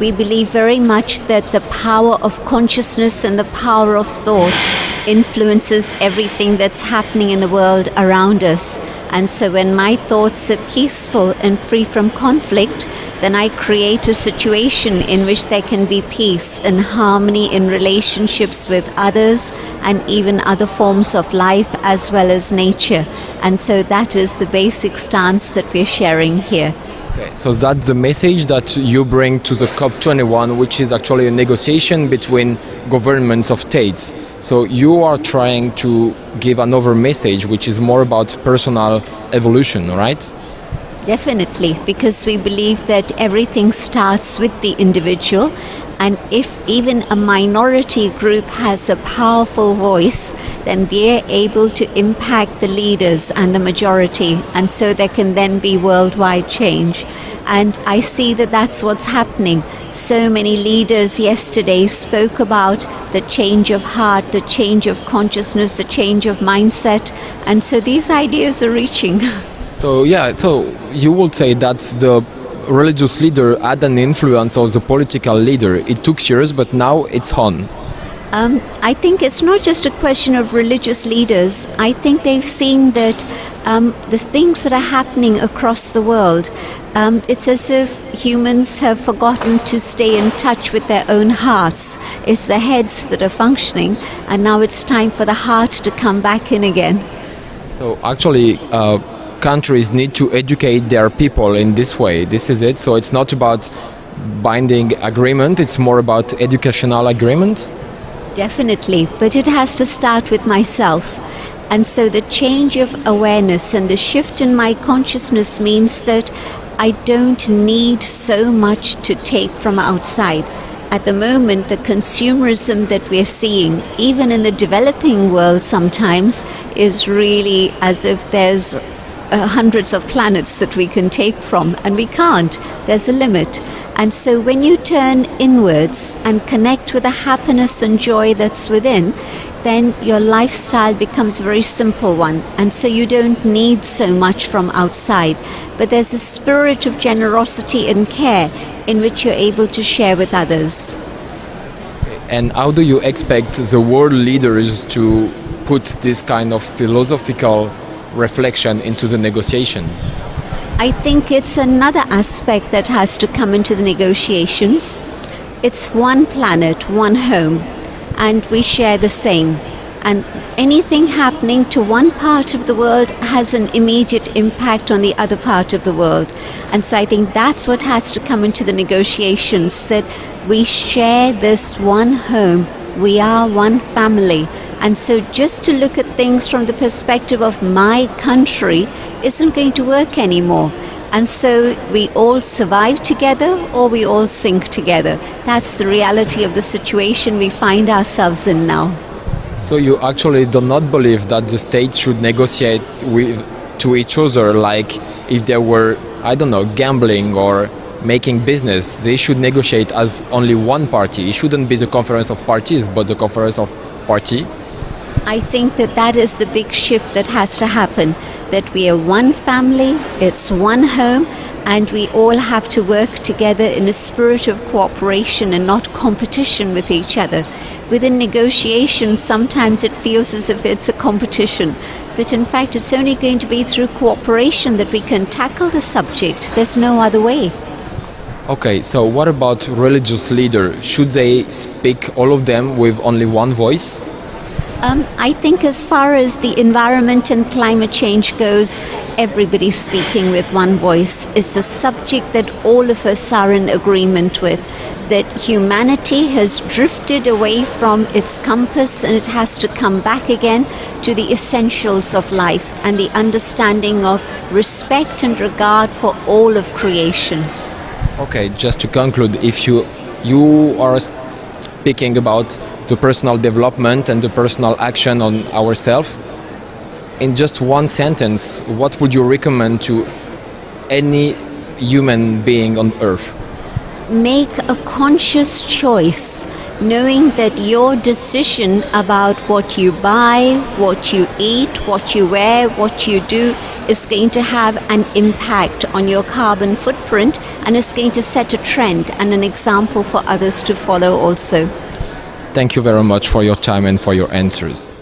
We believe very much that the power of consciousness and the power of thought influences everything that's happening in the world around us. And so when my thoughts are peaceful and free from conflict, then I create a situation in which there can be peace and harmony in relationships with others and even other forms of life as well as nature. And so that is the basic stance that we're sharing here. Okay, so that's the message that you bring to the COP'21, which is actually a negotiation between governments of states. So you are trying to give another message, which is more about personal evolution, right? Definitely, because we believe that everything starts with the individual, and if even a minority group has a powerful voice, then they're able to impact the leaders and the majority, and so there can then be worldwide change. And I see that that's what's happening. So many leaders yesterday spoke about the change of heart, the change of consciousness, the change of mindset, and so these ideas are reaching. So you would say that the religious leader had an influence on the political leader. It took years, but now it's on. I think it's not just a question of religious leaders. I think they've seen that the things that are happening across the world, it's as if humans have forgotten to stay in touch with their own hearts. It's the heads that are functioning, and now it's time for the heart to come back in again. So actually, countries need to educate their people in this way. This is it. So it's not about binding agreement, it's more about educational agreement. Definitely, but it has to start with myself. And so the change of awareness and the shift in my consciousness means that I don't need so much to take from outside. At the moment, the consumerism that we're seeing, even in the developing world sometimes, is really as if there's hundreds of planets that we can take from, and we can't. There's a limit. And so when you turn inwards and connect with the happiness and joy that's within, then your lifestyle becomes a very simple one. And so you don't need so much from outside. But there's a spirit of generosity and care in which you're able to share with others. And how do you expect the world leaders to put this kind of philosophical reflection into the negotiation? I think it's another aspect that has to come into the negotiations. It's one planet, one home, and we share the same. And anything happening to one part of the world has an immediate impact on the other part of the world. And so I think that's what has to come into the negotiations, that we share this one home. We are one family. And so just to look at things from the perspective of my country isn't going to work anymore. And so we all survive together or we all sink together. That's the reality of the situation we find ourselves in now. So you actually do not believe that the states should negotiate to each other like if they were, I don't know, gambling or making business. They should negotiate as only one party. It shouldn't be the conference of parties, but the conference of party. I think that that is the big shift that has to happen, that we are one family, it's one home, and we all have to work together in a spirit of cooperation and not competition with each other. Within negotiations, sometimes it feels as if it's a competition, but in fact it's only going to be through cooperation that we can tackle the subject. There's no other way. Okay, so what about religious leaders? Should they speak, all of them, with only one voice? I think as far as the environment and climate change goes, everybody's speaking with one voice. It's a subject that all of us are in agreement with, that humanity has drifted away from its compass and it has to come back again to the essentials of life and the understanding of respect and regard for all of creation. Okay, just to conclude, if you are speaking about the personal development and the personal action on ourselves, in just one sentence, what would you recommend to any human being on Earth? make a conscious choice, knowing that your decision about what you buy, what you eat, what you wear, what you do is going to have an impact on your carbon footprint, and is going to set a trend and an example for others to follow also. Thank you very much for your time and for your answers.